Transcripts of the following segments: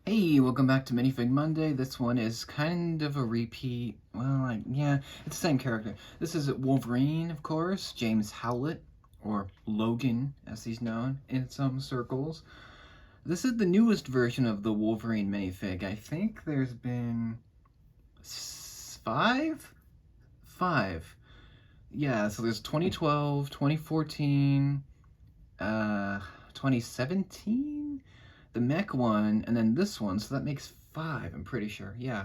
Hey, welcome back to Minifig Monday. This one is kind of a repeat. Well, yeah, it's the same character. This is Wolverine, of course, James Howlett, or Logan, as he's known in some circles. This is the newest version of the Wolverine minifig. I think there's been five? Five. Yeah, so there's 2012, 2014, 2017? The mech one, and then this one, so that makes five, I'm pretty sure. Yeah.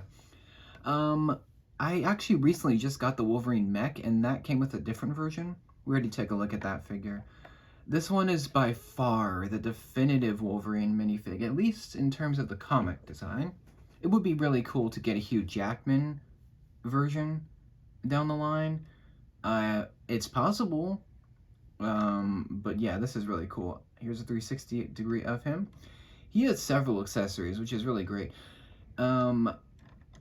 Um, I actually recently just got the Wolverine mech, and that came with a different version. We already took a look at that figure. This one is by far the definitive Wolverine minifig, at least in terms of the comic design. It would be really cool to get a Hugh Jackman version down the line. It's possible, but yeah, this is really cool. Here's a 360 degree of him. He has several accessories, which is really great. Um,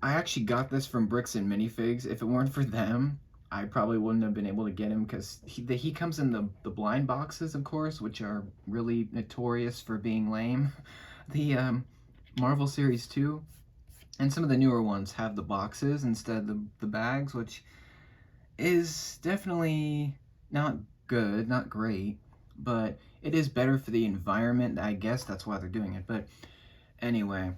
I actually got this from Bricks and Minifigs. If it weren't for them, I probably wouldn't have been able to get him because he comes in the blind boxes, of course, which are really notorious for being lame. The Marvel Series 2 and some of the newer ones have the boxes instead of the bags, which is definitely not good, not great, but it is better for the environment. I guess that's why they're doing it. But anyway,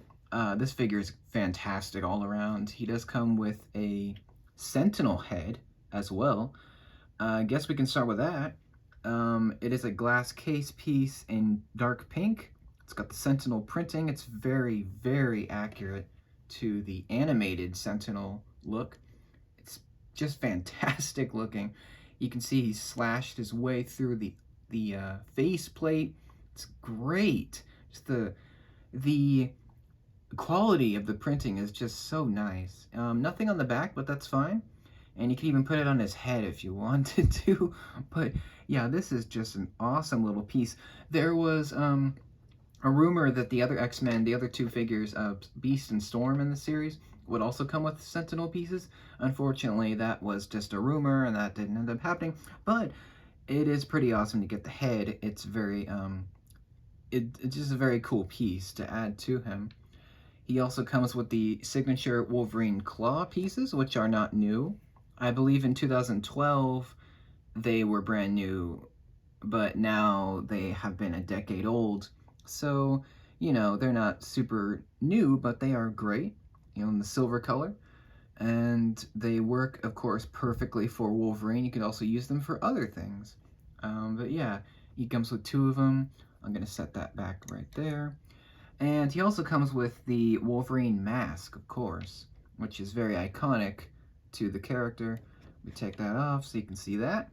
this figure is fantastic all around. He does come with a Sentinel head as well. I guess we can start with that. It is a glass case piece in dark pink. It's got the Sentinel printing. It's very, very accurate to the animated Sentinel look. It's just fantastic looking. You can see he slashed his way through the face plate. It's great. Just the quality of the printing is just so nice. Nothing on the back, but that's fine. And you can even put it on his head if you wanted to. But yeah, this is just an awesome little piece. There was a rumor that the other X-Men, the other two figures, Beast and Storm in the series, would also come with Sentinel pieces. Unfortunately, that was just a rumor and that didn't end up happening. But it is pretty awesome to get the head. It's very, it's just a very cool piece to add to him. He also comes with the signature Wolverine claw pieces, which are not new. I believe in 2012 they were brand new, but now they have been a decade old. So, they're not super new, but they are great, in the silver color. And they work, of course, perfectly for Wolverine. You could also use them for other things. But yeah, he comes with two of them. I'm going to set that back right there. And he also comes with the Wolverine mask, of course, which is very iconic to the character. We take that off so you can see that.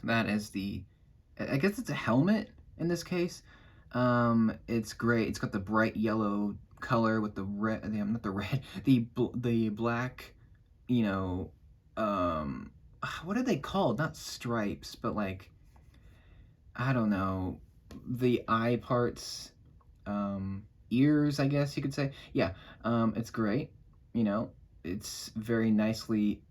That is I guess it's a helmet in this case. It's great. It's got the bright yellow color with the red, not the red, the black, you know, what are they called? Not stripes, but like, I don't know, the eye parts, ears, I guess you could say. Yeah, it's great. You know, it's very nicely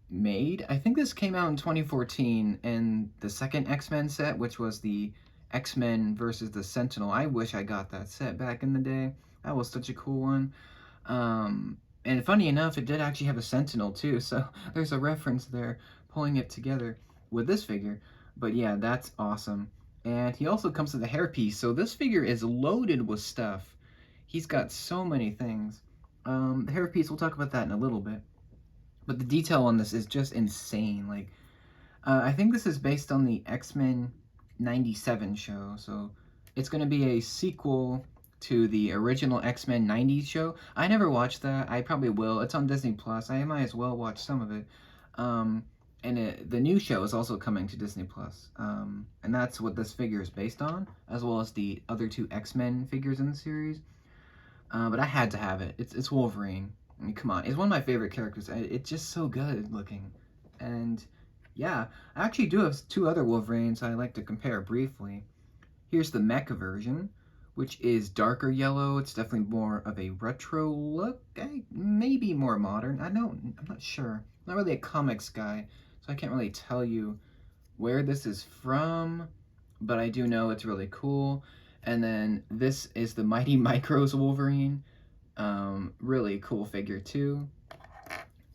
made. I think this came out in 2014, and the second X-Men set, which was the X-Men versus the Sentinel. I wish I got that set back in the day. That was such a cool one. And funny enough, it did actually have a Sentinel too, so there's a reference there, pulling it together with this figure. But yeah, that's awesome. And he also comes with a hairpiece, so this figure is loaded with stuff. He's got so many things. The hairpiece, we'll talk about that in a little bit. But the detail on this is just insane. Like, I think this is based on the X-Men 97 show, so it's going to be a sequel to the original X-Men 90s show. I never watched that. I probably will. It's on Disney Plus. I might as well watch some of it. And the new show is also coming to Disney Plus. And that's what this figure is based on, as well as the other two X-Men figures in the series. But I had to have it. It's Wolverine. I mean, come on. It's one of my favorite characters. It's just so good looking. And yeah, I actually do have two other Wolverines I like to compare briefly. Here's the mecha version, which is darker yellow. It's definitely more of a retro look. Maybe more modern. I'm not sure. I'm not really a comics guy, so I can't really tell you where this is from, but I do know it's really cool. And then this is the Mighty Micros Wolverine. Really cool figure too.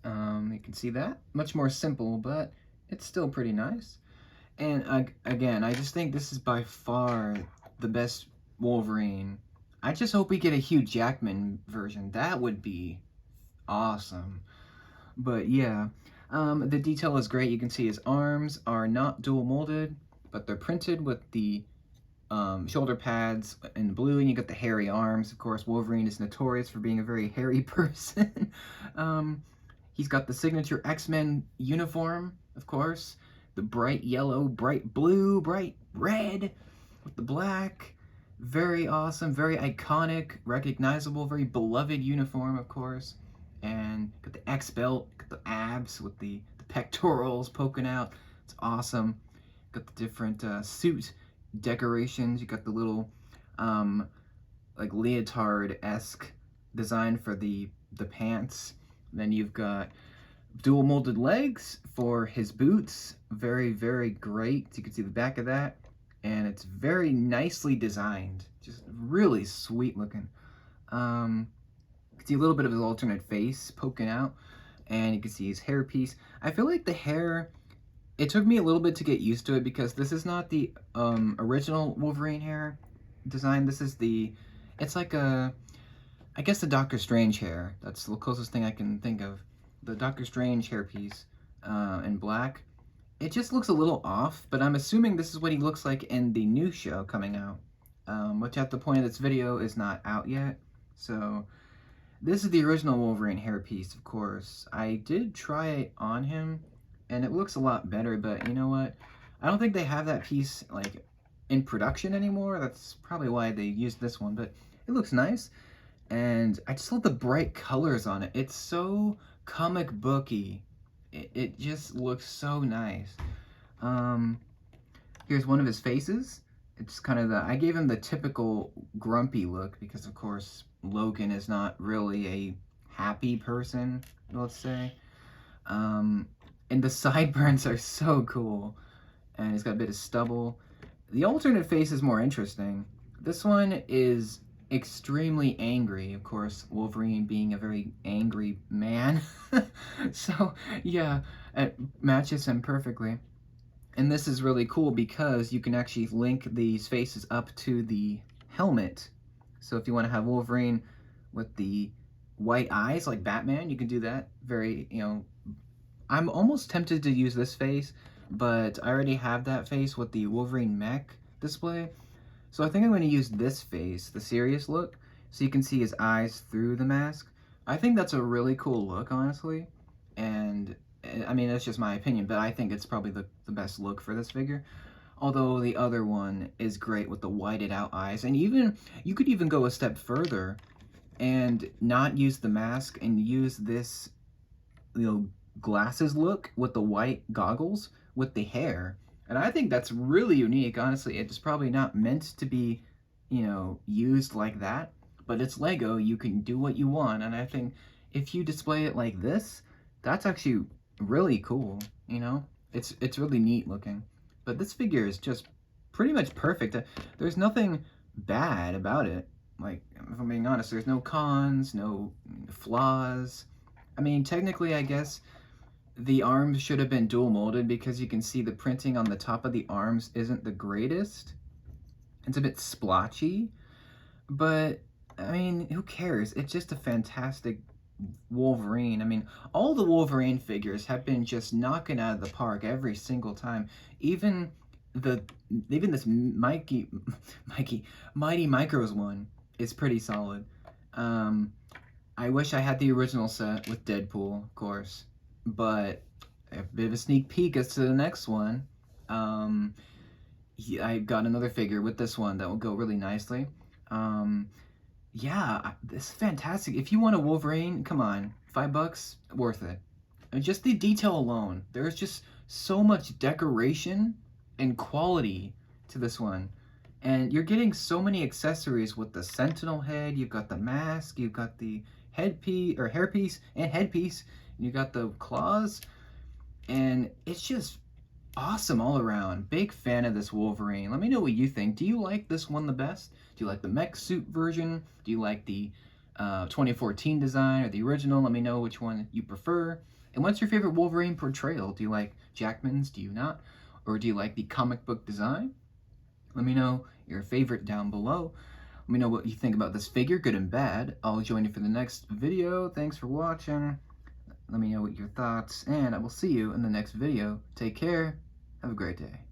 You can see that. Much more simple, but it's still pretty nice. And again, I just think this is by far the best Wolverine. I just hope we get a Hugh Jackman version. That would be awesome. But yeah, the detail is great. You can see his arms are not dual molded, but they're printed with the shoulder pads in blue, and you got the hairy arms. Of course, Wolverine is notorious for being a very hairy person. He's got the signature X-Men uniform, of course. The bright yellow, bright blue, bright red with the black. Very awesome, very iconic, recognizable, very beloved uniform, of course. And got the X belt, got the abs with the pectorals poking out. It's awesome. Got the different suit decorations. You got the little like leotard-esque design for the pants. Then you've got dual molded legs for his boots. Very, very great. You can see the back of that. And it's very nicely designed. Just really sweet looking. You can see a little bit of his alternate face poking out. And you can see his hairpiece. I feel like the hair, it took me a little bit to get used to it because this is not the original Wolverine hair design. This is it's like I guess the Doctor Strange hair. That's the closest thing I can think of. The Doctor Strange hairpiece in black. It just looks a little off, but I'm assuming this is what he looks like in the new show coming out, which at the point of this video is not out yet. So this is the original Wolverine hairpiece, of course. I did try it on him, and it looks a lot better, but you know what? I don't think they have that piece like in production anymore. That's probably why they used this one, but it looks nice. And I just love the bright colors on it. It's so comic booky. It just looks so nice. Here's one of his faces. It's kind of I gave him the typical grumpy look because, of course, Logan is not really a happy person, let's say. And the sideburns are so cool. And he's got a bit of stubble. The alternate face is more interesting. This one is extremely angry, of course, Wolverine being a very angry man. So, yeah, it matches him perfectly. And this is really cool because you can actually link these faces up to the helmet. So if you want to have Wolverine with the white eyes like Batman, you can do that. Very, I'm almost tempted to use this face, but I already have that face with the Wolverine mech display. So I think I'm going to use this face, the serious look, so you can see his eyes through the mask. I think that's a really cool look, honestly. And, I mean, that's just my opinion, but I think it's probably the best look for this figure. Although the other one is great with the whited out eyes. And even, you could even go a step further and not use the mask and use this, glasses look with the white goggles with the hair. And I think that's really unique, honestly. It's probably not meant to be, used like that. But it's Lego, you can do what you want. And I think if you display it like this, that's actually really cool, It's really neat looking. But this figure is just pretty much perfect. There's nothing bad about it. Like, if I'm being honest, there's no cons, no flaws. I mean, technically, I guess the arms should have been dual molded because you can see the printing on the top of the arms isn't the greatest. It's a bit splotchy, but I mean, who cares? It's just a fantastic Wolverine. I mean, all the Wolverine figures have been just knocking out of the park every single time. Even this Mighty Micros one is pretty solid. I wish I had the original set with Deadpool, of course. But a bit of a sneak peek as to the next one. I got another figure with this one that will go really nicely. Yeah, this is fantastic. If you want a Wolverine, come on, $5, worth it. And just the detail alone, there's just so much decoration and quality to this one. And you're getting so many accessories with the Sentinel head, you've got the mask, you've got the headpiece, or hairpiece, and headpiece, you got the claws, and it's just awesome all around. Big fan of this Wolverine. Let me know what you think. Do you like this one the best? Do you like the mech suit version? Do you like the 2014 design or the original. Let me know which one you prefer. And what's your favorite Wolverine portrayal? Do you like Jackman's? Do you not? Or do you like the comic book design? Let me know your favorite down below. Let me know what you think about this figure, good and bad. I'll join you for the next video. Thanks for watching. Let me know what your thoughts, and I will see you in the next video. Take care. Have a great day.